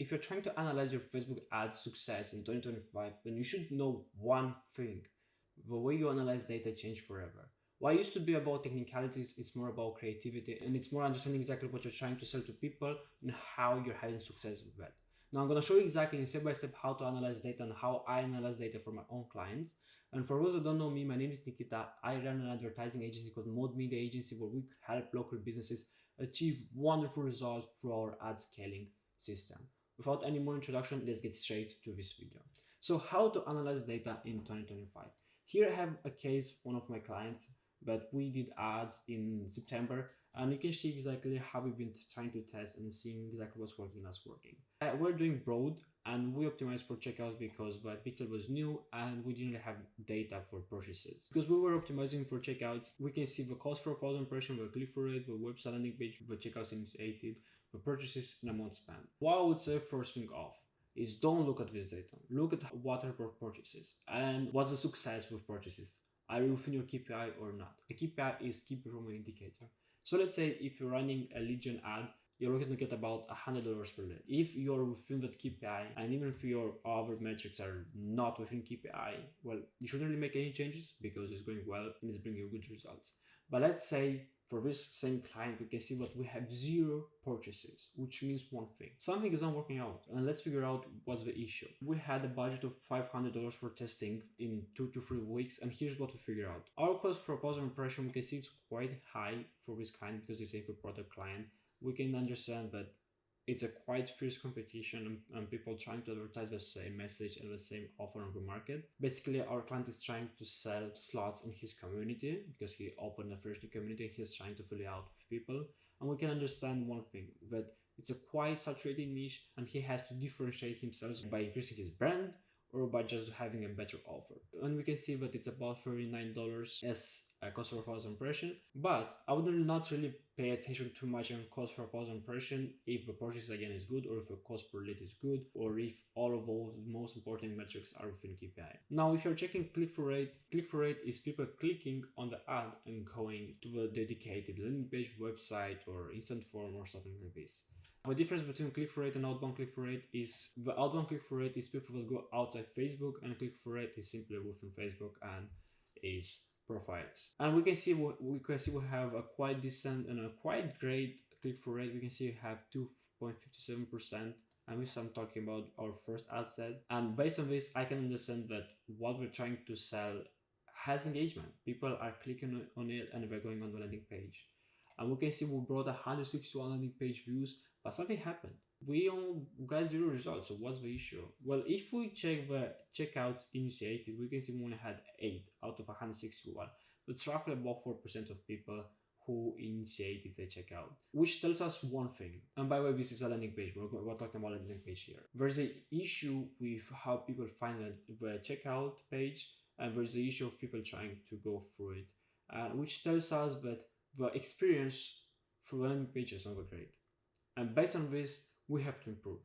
if you're trying to analyze your Facebook ad success in 2025, then you should know one thing. The way you analyze data changed forever. What used to be about technicalities, it's more about creativity, and it's more understanding exactly what you're trying to sell to people and how you're having success with that. Now I'm going to show you exactly in step by step how to analyze data and how I analyze data for my own clients. And for those who don't know me, my name is Nichita. I run an advertising agency called Mode Media Agency, where we help local businesses achieve wonderful results through our ad scaling system. Without any more introduction, let's get straight to this video. So how to analyze data in 2025. Here I have a case, one of my clients, but we did ads in September, and you can see exactly how we've been trying to test and seeing exactly what's working and what's working. We're doing broad, and we optimized for checkouts because the pixel was new and we didn't have data for purchases. Because we were optimizing for checkouts, we can see the cost per pause impression, the click-through rate, the website landing page, the checkouts initiated, the purchases, and amount spent. What I would say first thing off is don't look at this data. Look at what are purchases and what's the success with purchases. Are you within your KPI or not? A KPI is key performance indicator. So let's say if you're running a lead gen ad, you're looking to get about $100 per lead. If you're within that KPI, and even if your other metrics are not within KPI, well, you shouldn't really make any changes because it's going well and it's bringing you good results. But let's say for this same client, we can see that we have 0 purchases, which means one thing. Something is not working out, and let's figure out what's the issue. We had a budget of $500 for testing in 2 to 3 weeks, and here's what we figured out. Our cost per pause impression, we can see it's quite high for this kind because it's a for product client. We can understand that it's a quite fierce competition and people trying to advertise the same message and the same offer on the market. Basically, our client is trying to sell slots in his community because he opened a fresh new community and he's trying to fill it out with people. And we can understand one thing, that it's a quite saturated niche and he has to differentiate himself by increasing his brand or by just having a better offer. And we can see that it's about $39 as a cost per pause impression, but I would not really pay attention too much on cost per pause impression if the purchase again is good, or if the cost per lead is good, or if all of those most important metrics are within KPI. Now, if you're checking click-through rate is people clicking on the ad and going to a dedicated landing page, website, or instant form or something like this. The difference between click-through rate and outbound click-through rate is the outbound click-through rate is people that go outside Facebook, and click-through rate is simply within Facebook and is profiles. And we can see we have a quite decent and a quite great click-through rate. We can see we have 2.57%, and this I'm talking about our first ad set. And based on this, I can understand that what we're trying to sell has engagement. People are clicking on it and they're going on the landing page. And we can see we brought 161 landing page views, but something happened. We only got 0 results. So what's the issue? Well, if we check the checkouts initiated, we can see we only had 8 out of 161. That's roughly about 4% of people who initiated a checkout, which tells us one thing. And by the way, this is a landing page. We're talking about a landing page here. There's an issue with how people find the checkout page, and there's the issue of people trying to go through it, which tells us that the experience through the landing page is not great. And based on this, we have to improve.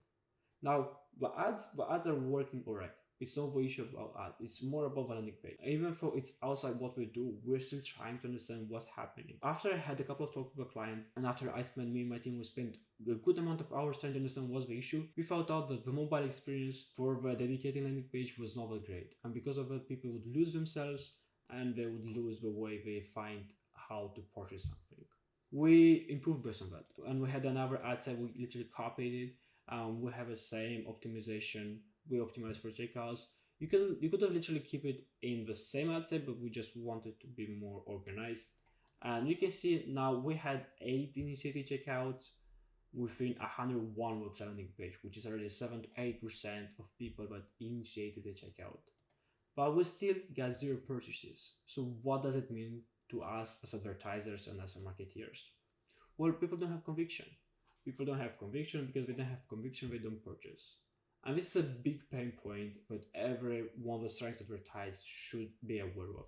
Now, the ads are working alright. It's not the issue about ads. It's more about the landing page. Even though it's outside what we do, we're still trying to understand what's happening. After I had a couple of talks with a client, and after me and my team, we spent a good amount of hours trying to understand what's the issue, we found out that the mobile experience for the dedicated landing page was not that great. And because of that, people would lose themselves and they would lose the way they find how to purchase something. We improved based on that, and we had another ad set. We literally copied it. We have the same optimization. We optimized for checkouts. You could have literally keep it in the same ad set, but we just wanted to be more organized. And you can see now we had 8 initiated checkouts within 101 website landing page, which is already 7 to 8% of people that initiated the checkout. But we still got 0 purchases. So what does it mean to us as advertisers and as marketeers? Well, people don't have conviction. People don't have conviction because they don't have conviction, they don't purchase. And this is a big pain point that everyone that's trying to advertise should be aware of.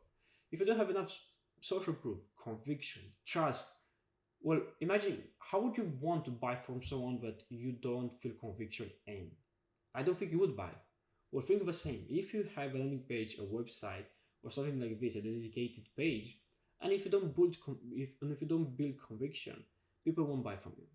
If you don't have enough social proof, conviction, trust, well, imagine how would you want to buy from someone that you don't feel conviction in? I don't think you would buy. Well, think of the same. If you have a landing page, a website, or something like this, a dedicated page, and if you don't build conviction, people won't buy from you.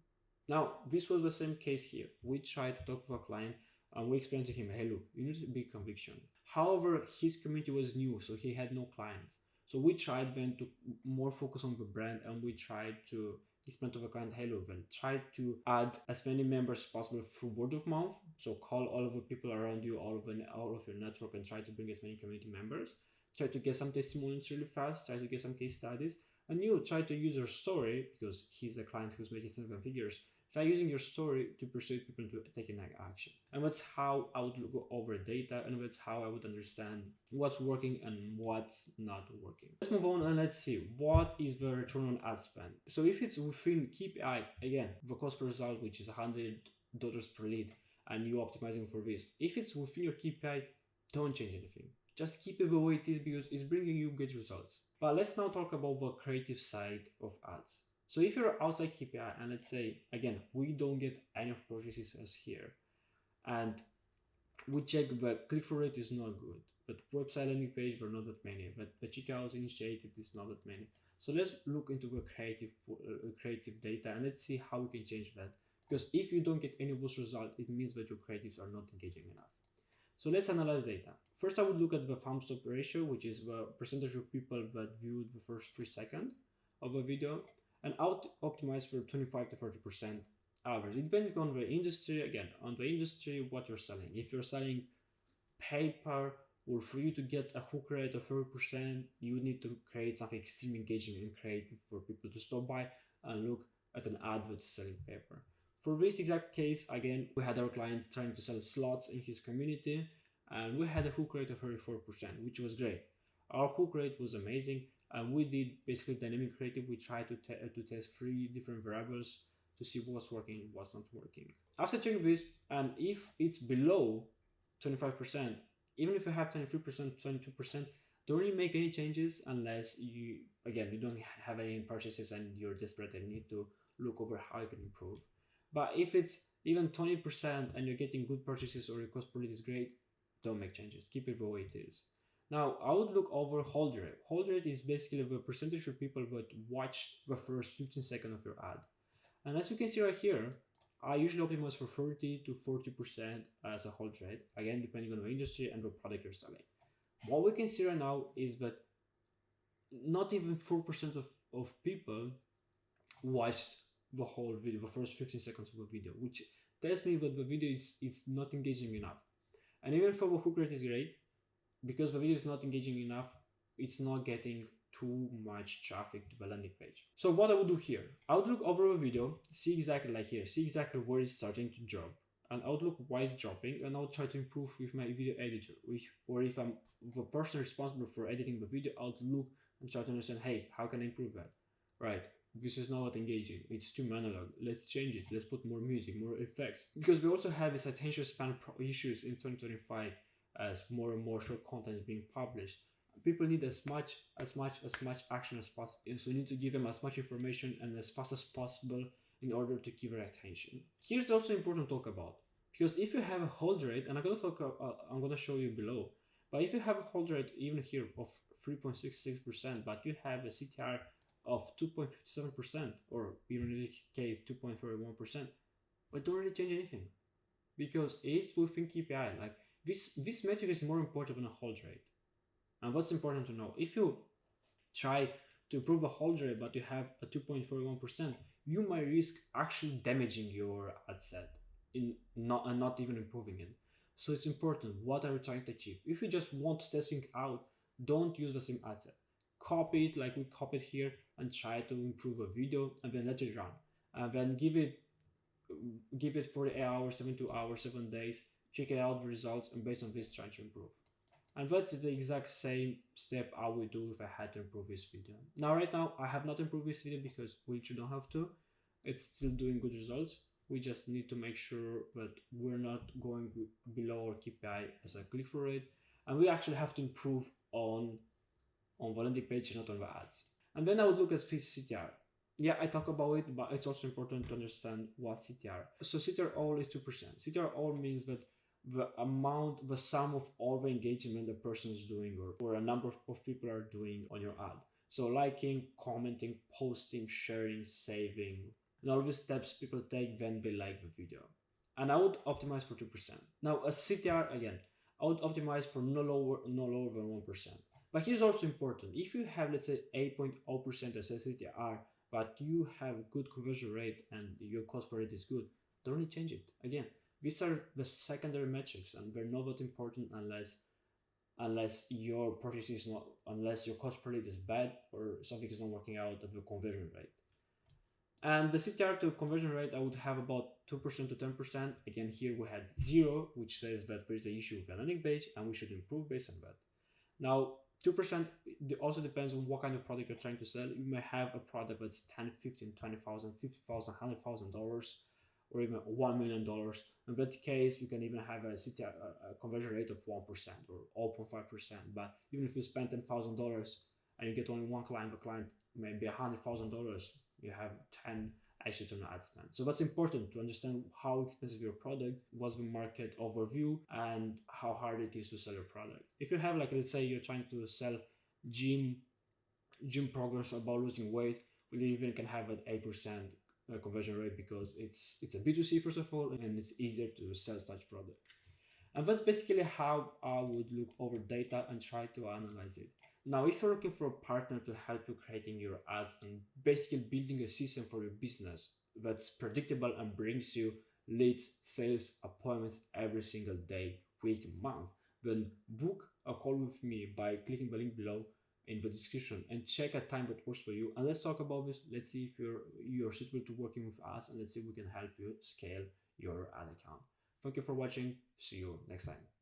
Now, this was the same case here. We tried to talk to a client and we explained to him, hey, look, you need a big conviction. However, his community was new, so he had no clients. So we tried then to more focus on the brand and we tried to explain to the client, hey, look, then try to add as many members as possible through word of mouth. So call all of the people around you, all of your network, and try to bring as many community members. Try to get some testimonials really fast, try to get some case studies, and you try to use your story because he's a client who's making seven figures. Try using your story to persuade people to take an action. And that's how I would go over data, and that's how I would understand what's working and what's not working. Let's move on and let's see what is the return on ad spend. So if it's within KPI, again, the cost per result, which is $100 per lead, and you're optimizing for this, if it's within your KPI, don't change anything. Just keep it the way it is because it's bringing you good results. But let's now talk about the creative side of ads. So if you're outside KPI and let's say, again, we don't get any of purchases as here, and we check the click-through rate is not good, but website landing page were not that many, but the checkouts initiated is not that many. So let's look into the creative data and let's see how we can change that. Because if you don't get any of those results, it means that your creatives are not engaging enough. So let's analyze data. First, I would look at the thumbs up ratio, which is the percentage of people that viewed the first 3 seconds of a video, and optimize for 25 to 30% average. It depends on the industry, again, on the industry, what you're selling. If you're selling paper, or for you to get a hook rate of 30%, you need to create something extremely engaging and creative for people to stop by and look at an ad that's selling paper. For this exact case, again, we had our client trying to sell slots in his community, and we had a hook rate of 34%, which was great. Our hook rate was amazing, and we did basically dynamic creative. We tried to test 3 different variables to see what's working and what's not working. After checking this, and if it's below 25%, even if you have 23%, 22%, don't really make any changes unless you don't have any purchases and you're desperate and need to look over how you can improve. But if it's even 20% and you're getting good purchases or your cost per lead is great, don't make changes. Keep it the way it is. Now, I would look over hold rate. Hold rate is basically the percentage of people that watched the first 15 seconds of your ad. And as you can see right here, I usually optimize for 30 to 40% as a hold rate, again, depending on the industry and the product you're selling. What we can see right now is that not even 4% of people watched the whole video, the first 15 seconds of the video, which tells me that the video is not engaging enough. And even if the hook rate is great, because the video is not engaging enough, it's not getting too much traffic to the landing page. So what I would do here, I would look over the video, see exactly like here, see exactly where it's starting to drop, and I would look why it's dropping, and I would try to improve with my video editor, or if I'm the person responsible for editing the video, I would look and try to understand, hey, how can I improve that? Right, this is not engaging, it's too monologue, let's change it, let's put more music, more effects. Because we also have this attention span issues in 2025 as more and more short content is being published. People need as much action as possible. So you need to give them as much information and as fast as possible in order to keep their attention. Here's also important to talk about, because if you have a hold rate, and I'm gonna show you below, but if you have a hold rate even here of 3.66%, but you have a CTR of 2.57%, or even in this case 2.41%, but don't really change anything, because it's within KPI. Like this metric is more important than a hold rate. And what's important to know, if you try to improve a hold rate but you have a 2.41%, you might risk actually damaging your ad set and not even improving it. So it's important, what are you trying to achieve? If you just want to test things out, don't use the same ad set. Copy it like we copied here and try to improve a video and then let it run. And then give it 48 hours, 72 hours, 7 days, check it out the results, and based on this try to improve. And that's the exact same step I would do if I had to improve this video. Now, right now, I have not improved this video because we don't have to. It's still doing good results. We just need to make sure that we're not going below our KPI as a click-through rate. And we actually have to improve on the landing page, not on the ads. And then I would look at CTR. Yeah, I talk about it, but it's also important to understand what CTR. So CTR all is 2%. CTR all means that the sum of all the engagement the person is doing, or a number of people are doing on your ad. So liking, commenting, posting, sharing, saving. and all the steps people take when they like the video. And I would optimize for 2%. Now, a CTR again, I would optimize for no lower than 1%. But here's also important: if you have, let's say, 8.0% as a CTR, but you have good conversion rate and your cost per lead is good, don't really change it. Again, these are the secondary metrics, and they're not that important unless your purchase is not, unless your cost per lead is bad or something is not working out at the conversion rate. And the CTR to conversion rate, I would have about 2% to 10%. Again, here we had 0, which says that there is an issue with the landing page and we should improve based on that. Now, 2% also depends on what kind of product you're trying to sell. You may have a product that's 10, 15, 20,000, 50,000, $100,000, or even $1 million. In that case, you can even have a CTR, a conversion rate of 1% or 0.5%. But even if you spend $10,000 and you get only one client, the client maybe $100,000, you have 10 actually to an ad spend. So that's important to understand how expensive your product, what's the market overview, and how hard it is to sell your product. If you have, like, let's say you're trying to sell gym progress about losing weight, we even can have an 8% conversion rate because it's a B2C first of all, and it's easier to sell such product. And that's basically how I would look over data and try to analyze it. Now, if you're looking for a partner to help you creating your ads and basically building a system for your business that's predictable and brings you leads, sales, appointments every single day, week, month, then book a call with me by clicking the link below in the description and check a time that works for you. And let's talk about this. Let's see if you're suitable to working with us, and let's see if we can help you scale your ad account. Thank you for watching. See you next time.